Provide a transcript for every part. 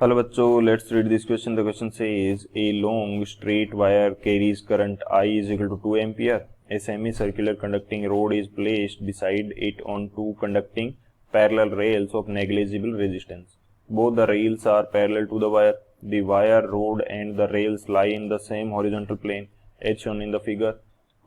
Hello बच्चों, let's read this question. The question says a long straight wire carries current I is equal to 2 ampere. A semicircular conducting rod is placed beside it on two conducting parallel rails of negligible resistance. Both the rails are parallel to the wire. The wire rod and the rails lie in the same horizontal plane as shown in the figure.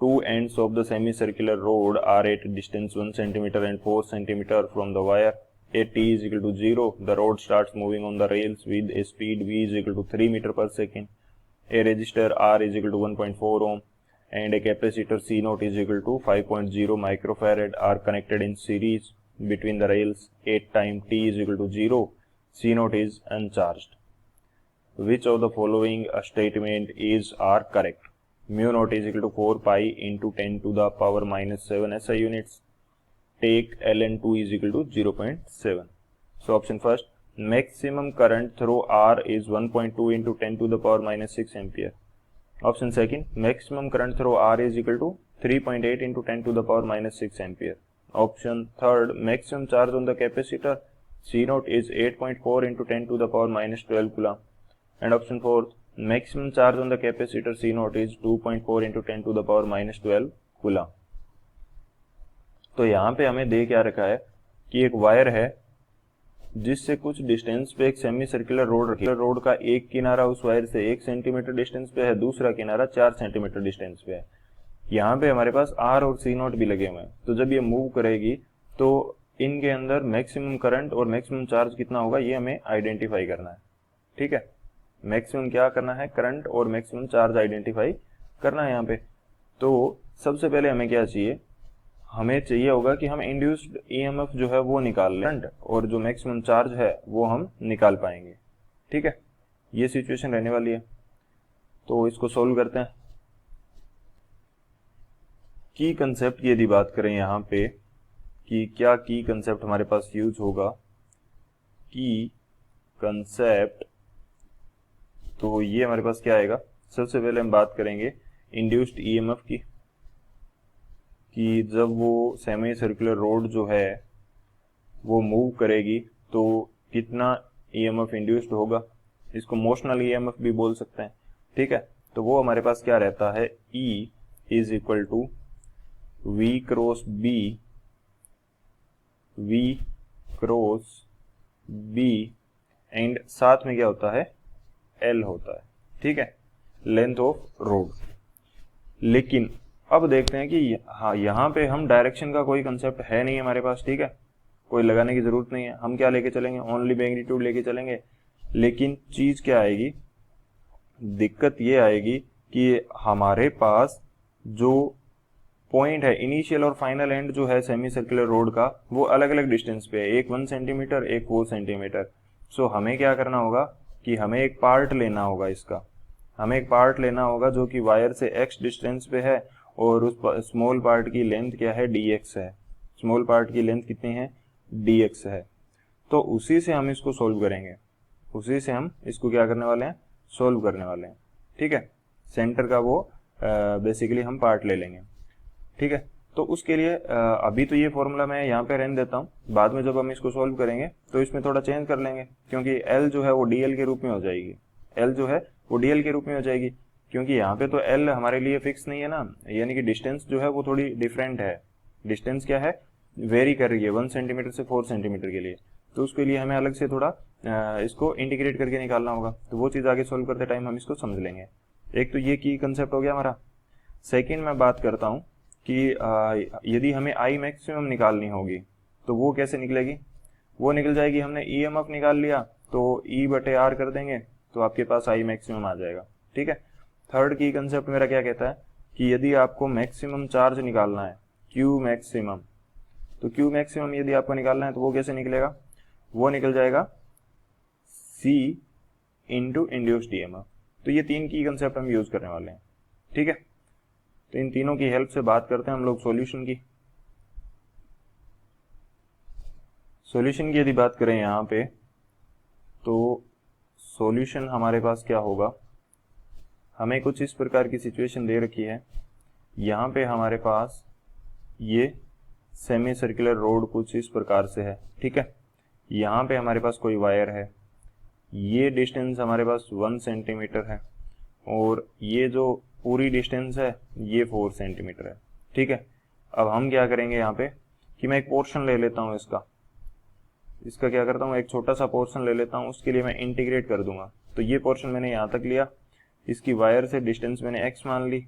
Two ends of the semicircular rod are at distance 1 cm and 4 cm from the wire. At t is equal to 0, the rod starts moving on the rails with a speed v is equal to 3 meter per second. A resistor R is equal to 1.4 ohm and a capacitor C0 is equal to 5.0 microfarad are connected in series between the rails. At time t is equal to 0, C0 is uncharged. Which of the following statement is R correct? Mu naught is equal to 4 pi into 10 to the power minus 7 SI units. Take ln2 is equal to 0.7. So option first, maximum current through R is 1.2 into 10 to the power minus 6 ampere. Option second, maximum current through R is equal to 3.8 into 10 to the power minus 6 ampere. Option third, maximum charge on the capacitor C0 is 8.4 into 10 to the power minus 12 coulomb. And option fourth, maximum charge on the capacitor C0 is 2.4 into 10 to the power minus 12 coulomb. तो यहाँ पे हमें दे क्या रखा है कि एक wire है जिससे कुछ डिस्टेंस पे एक सेमी सर्कुलर रोड रखी है। रोड का एक किनारा उस वायर से 1 सेंटीमीटर डिस्टेंस पे है, दूसरा किनारा 4 सेंटीमीटर डिस्टेंस पे है। यहाँ पे हमारे पास आर और सी नोट भी लगे हुए हैं, तो जब ये मूव करेगी तो इनके अंदर मैक्सिमम करंट और मैक्सिमम चार्ज कितना होगा ये हमें आइडेंटिफाई करना है। ठीक है, मैक्सिमम क्या करना है, करंट और मैक्सिमम चार्ज आइडेंटिफाई करना है यहाँ पे। तो सबसे पहले हमें क्या चाहिए, हमें चाहिए होगा कि हम इंड्यूस्ड ईएमएफ जो है वो निकाल लें और जो मैक्सिमम चार्ज है वो हम निकाल पाएंगे। ठीक है, ये सिचुएशन रहने वाली है, तो इसको सोल्व करते हैं। की कंसेप्ट की यदि बात करें यहाँ पे कि क्या की कंसेप्ट हमारे पास यूज होगा, की कंसेप्ट, तो ये हमारे पास क्या आएगा, सबसे पहले हम बात करेंगे इंड्यूस्ड ईएमएफ की, कि जब वो सेमी सर्कुलर रोड जो है वो मूव करेगी तो कितना ईएमएफ इंड्यूस्ड होगा। इसको मोशनल ईएमएफ भी बोल सकते हैं। ठीक है, तो वो हमारे पास क्या रहता है, E is equal to V cross B and साथ में क्या होता है, L होता है। ठीक है, लेंथ ऑफ रोड। लेकिन अब देखते हैं कि हाँ, यहाँ पे हम डायरेक्शन का कोई कंसेप्ट है नहीं हमारे पास। ठीक है, कोई लगाने की जरूरत नहीं है, हम क्या लेके चलेंगे, ओनली मैग्नीट्यूड लेके चलेंगे। लेकिन चीज क्या आएगी, दिक्कत ये आएगी कि हमारे पास जो पॉइंट है, इनिशियल और फाइनल एंड जो है सेमी सर्कुलर रोड का, वो अलग अलग डिस्टेंस पे है, एक 1 सेंटीमीटर एक 4 सेंटीमीटर। सो हमें क्या करना होगा कि हमें एक पार्ट लेना होगा इसका, हमें एक पार्ट लेना होगा जो कि वायर से x डिस्टेंस पे है और उस स्मॉल पार्ट की लेंथ क्या है, dx है। स्मॉल पार्ट की लेंथ कितनी है, dx है। तो उसी से हम इसको सोल्व करेंगे, उसी से हम इसको क्या करने वाले हैं, सोल्व करने वाले हैं। ठीक है, सेंटर का वो बेसिकली हम पार्ट ले लेंगे। ठीक है, तो उसके लिए अभी तो ये फॉर्मूला मैं यहाँ पे रहने देता हूँ, बाद में जब हम इसको सोल्व करेंगे तो इसमें थोड़ा चेंज कर लेंगे, क्योंकि L जो है वो DL के रूप में हो जाएगी, L जो है वो DL के रूप में हो जाएगी, क्योंकि यहाँ पे तो L हमारे लिए फिक्स नहीं है ना, यानी कि डिस्टेंस जो है वो थोड़ी डिफरेंट है। डिस्टेंस क्या है, वेरी कर रही है 1 सेंटीमीटर से 4 सेंटीमीटर के लिए, तो उसके लिए हमें अलग से थोड़ा इसको इंटीग्रेट करके निकालना होगा। तो वो चीज़ आगे सोल्व करते टाइम हम इसको समझ लेंगे। एक तो ये की कंसेप्ट हो गया हमारा। सेकेंड मैं बात करता हूँ कि यदि हमें आई मैक्सिमम निकालनी होगी तो वो कैसे निकलेगी, वो निकल जाएगी, हमने ईएमएफ निकाल लिया तो E/R कर देंगे तो आपके पास आई मैक्सिमम आ जाएगा। ठीक है, थर्ड की कंसेप्ट मेरा क्या कहता है कि यदि आपको मैक्सिमम चार्ज निकालना है, Q मैक्सिमम, तो Q मैक्सिमम यदि आपको निकालना है तो वो कैसे निकलेगा, वो निकल जाएगा C इंटू इंड्यूस्ड ईएमएफ। तो ये तीन की कंसेप्ट हम यूज करने वाले हैं। ठीक है, तो इन तीनों की हेल्प से बात करते हैं हम लोग सॉल्यूशन की। सॉल्यूशन की यदि बात करें यहाँ पे, तो सॉल्यूशन हमारे पास क्या होगा, हमें कुछ इस प्रकार की सिचुएशन दे रखी है। यहाँ पे हमारे पास ये सेमी सर्कुलर रोड कुछ इस प्रकार से है। ठीक है, यहाँ पे हमारे पास कोई वायर है, ये डिस्टेंस हमारे पास 1 सेंटीमीटर है और ये जो पूरी डिस्टेंस है ये 4 सेंटीमीटर है। ठीक है, अब हम क्या करेंगे यहाँ पे कि मैं एक पोर्शन ले लेता हूँ इसका क्या करता हूँ, एक छोटा सा पोर्शन ले लेता हूँ, उसके लिए मैं इंटीग्रेट कर दूंगा। तो ये पोर्शन मैंने यहाँ तक लिया, इसकी वायर से डिस्टेंस मैंने x मान ली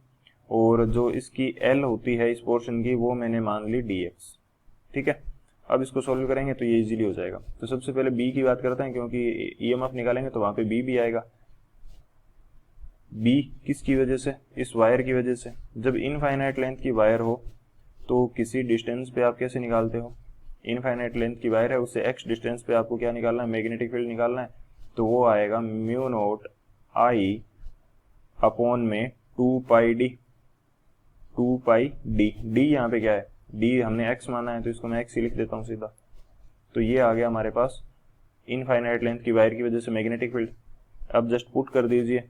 और जो इसकी l होती है इस पोर्शन की वो मैंने मान ली dx। ठीक है, अब इसको सॉल्व करेंगे तो ये इजीली हो जाएगा। तो सबसे पहले b की बात करते हैं, क्योंकि EMF निकालेंगे तो वहाँ पे b भी आएगा। b किसकी वजह से, इस वायर की वजह से। जब इनफाइनाइट लेंथ की वायर हो तो किसी डिस्टेंस पे आप कैसे निकालते हो, इनफाइनाइट लेंथ की वायर है उससे x डिस्टेंस पे आपको क्या निकालना है, मैग्नेटिक फील्ड निकालना है। तो वो आएगा म्यू नोट I अपॉन में 2 पाई डी। डी यहाँ पे क्या है, डी हमने x माना है तो इसको मैं x ही लिख देता हूँ सीधा। तो ये आ गया हमारे पास इनफाइनाइट लेंथ की वायर की वजह से मैग्नेटिक फील्ड। अब जस्ट पुट कर दीजिए,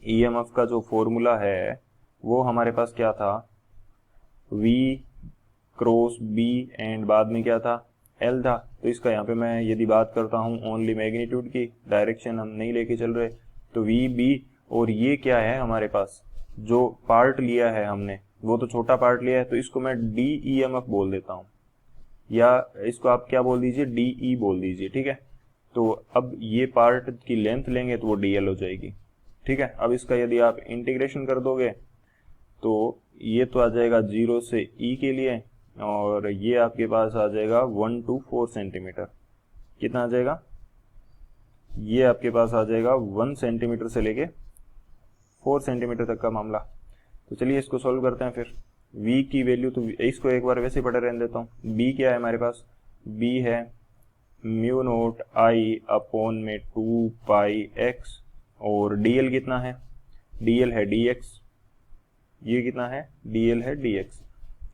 EMF का जो फॉर्मूला है वो हमारे पास क्या था, V क्रॉस B एंड बाद में क्या था, L था। तो इसका यहाँ पे मैं यदि बात करता हूँ ओनली मैग्नीट्यूड की, डायरेक्शन हम नहीं लेके चल रहे, तो VB और ये क्या है हमारे पास, जो पार्ट लिया है हमने वो तो छोटा पार्ट लिया है, तो इसको मैं DEMF बोल देता हूँ, या इसको आप क्या बोल दीजिए, DE बोल दीजिए। ठीक है, तो अब ये पार्ट की लेंथ लेंगे तो वो DL हो जाएगी। ठीक है, अब इसका यदि आप इंटीग्रेशन कर दोगे तो ये तो आ जाएगा 0 से E के लिए, और ये आपके पास आ जाएगा 1 to 4 सेंटीमीटर। कितना आ जाएगा, ये आपके पास आ जाएगा 1 सेंटीमीटर से लेके 4 सेंटीमीटर तक का मामला। तो चलिए इसको सॉल्व करते हैं फिर। V की वैल्यू, तो इसको एक बार वैसे ही पढ़े रहने देता हूँ। B क्या है हमारे पास, B है म्यू नोट I अपॉन में 2 पाई x, और DL कितना है, DL है dx, ये कितना है, DL है dx।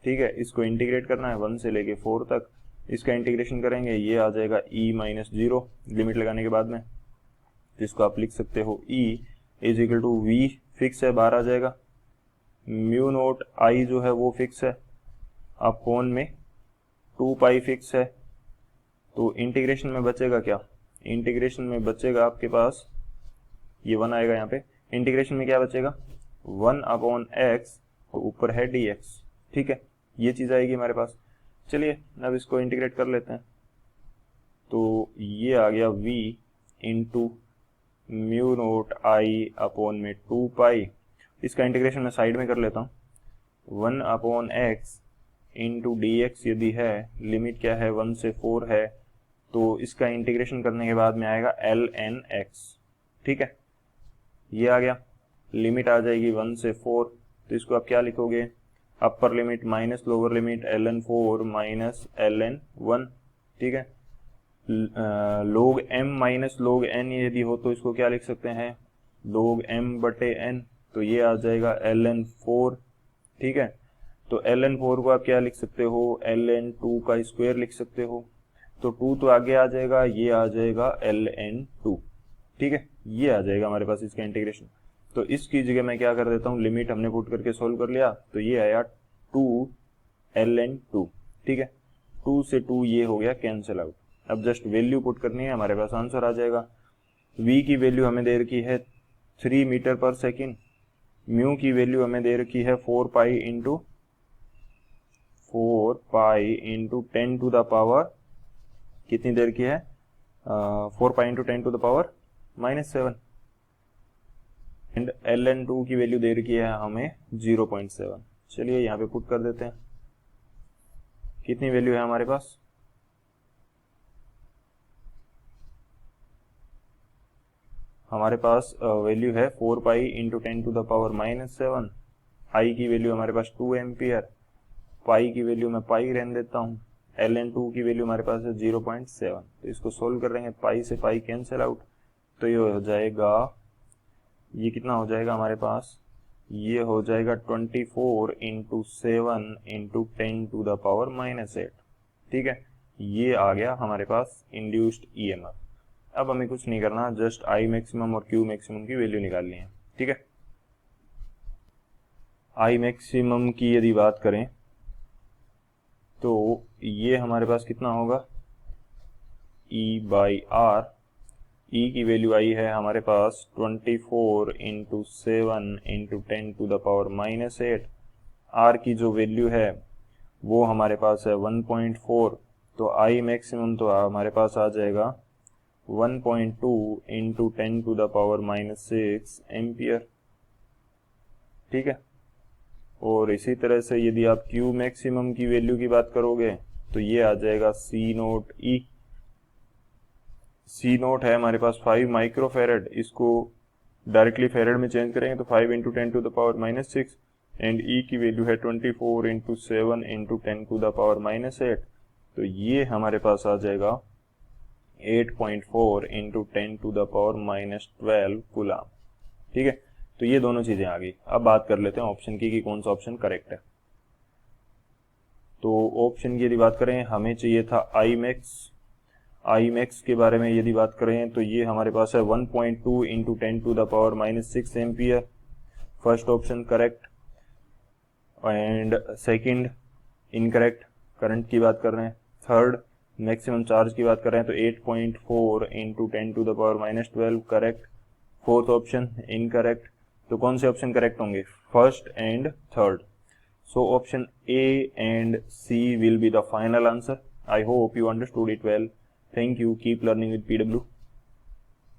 ठीक है, इसको इंटीग्रेट करना है 1 से लेके 4 तक। इसका इंटीग्रेशन करेंगे, ये आ जाएगा E माइनस 0 लिमिट लगाने के बाद में। जिसको आप लिख सकते हो E is equal to V fix है, बाहर आ जाएगा, म्यू नोट I जो है वो फिक्स है, अपॉन में 2 पाई फिक्स है। तो इंटीग्रेशन में बचेगा क्या, इंटीग्रेशन में बचेगा आपके पास ये 1 आएगा यहाँ पे। इंटीग्रेशन में क्या बचेगा, 1 अपॉन x, तो ऊपर है dx। ठीक है, ये चीज़ आएगी हमारे पास। चलिए अब इसको इंटीग्रेट कर लेते हैं। तो ये आ गया v into mu naught I upon में 2 पाई। इसका इंटीग्रेशन मैं साइड में कर लेता हूँ, 1 अपॉन x इंटू dx यदि है, लिमिट क्या है 1 से 4 है, तो इसका इंटीग्रेशन करने के बाद में आएगा ln x। ठीक है, ये आ गया, लिमिट आ जाएगी 1 से 4। तो इसको आप क्या लिखोगे, upper limit minus lower limit ln 4 minus ln 1। ठीक है, log m minus log n यदि हो तो इसको क्या लिख सकते हैं, log m बटे n, तो ये आ जाएगा ln 4। ठीक है, तो ln 4 को आप क्या लिख सकते हो, ln 2 का स्क्वायर लिख सकते हो। तो 2 तो आगे आ जाएगा, ये आ जाएगा ln 2। ठीक है, ये आ जाएगा हमारे पास इसका इंटीग्रेशन। तो इसकी जगह मैं क्या कर देता हूँ, लिमिट हमने पुट करके सोल्व कर लिया, तो ये आया 2 ln 2। ठीक है, 2 से 2 ये हो गया कैंसिल आउट। अब जस्ट वैल्यू पुट करनी है, हमारे पास आंसर आ जाएगा। v की वैल्यू हमें दे रखी है 3 मीटर पर सेकेंड, म्यू की वैल्यू हमें दे रखी है 4 pi into 10 to the power, कितनी देर की है, 4 pi into 10 to the power -7, and ln 2 की वैल्यू दे रखी है हमें 0.7। चलिए यहाँ पे पुट कर देते हैं, कितनी वैल्यू है हमारे पास, हमारे पास वैल्यू है 4 pi into 10 to the power -7। I की वैल्यू हमारे पास 2 एम्पियर, पाई की वैल्यू मैं पाई रहने देता हूँ, ln 2 की वैल्यू हमारे पास है 0.7। तो इसको सोल्व कर देंगे, पाई से पाई कैंसिल आउट, तो ये हो जाएगा, ये कितना हो जाएगा हमारे पास, ये हो जाएगा 24 into 7 into 10 to the power -8। ठीक है, ये आ गया हमारे पास इंड्यूस्ड EMF। अब हमें कुछ नहीं करना, जस्ट I मैक्सिमम और Q मैक्सिमम की वैल्यू निकालनी है। ठीक है, I मैक्सिमम की यदि बात करें तो ये हमारे पास कितना होगा, E/R। E की वैल्यू आई है हमारे पास 24 into 7 into 10 to the power minus 8। R की जो वैल्यू है वो हमारे पास है 1.4, तो I मैक्सिमम तो हमारे पास आ जाएगा 1.2 into 10 to the power minus 6 ampere. ठीक है। और इसी तरह से यदि आप Q मैक्सिमम की वैल्यू की बात करोगे तो ये आ जाएगा C note E। C note है हमारे पास 5 माइक्रोफेरेड, इसको डायरेक्टली फेरेड में चेंज करेंगे तो 5 into 10 to the power minus 6, and E की वैल्यू है 24 into 7 into 10 to the power minus 8, तो ये हमारे पास आ जाएगा 8.4 into 10 to the power minus 12 coulomb. ठीक है, तो ये दोनों चीजें आ गई। अब बात कर लेते हैं ऑप्शन की कि कौन सा ऑप्शन करेक्ट है। तो ऑप्शन की यदि बात करें, हमें चाहिए था आई मैक्स के बारे में यदि बात करें तो ये हमारे पास है 1.2 into 10 to the power minus 6 ampere, first option correct. And second incorrect, current की बात कर रहे हैं। थर्ड मैक्सिमम चार्ज की बात कर रहे हैं तो 8.4 into 10 to the power minus 12 correct. Fourth option incorrect. तो कौन से ऑप्शन करेक्ट होंगे? First and third. So option A and C will be the final answer. I hope you understood it well. Thank you. Keep learning with PW.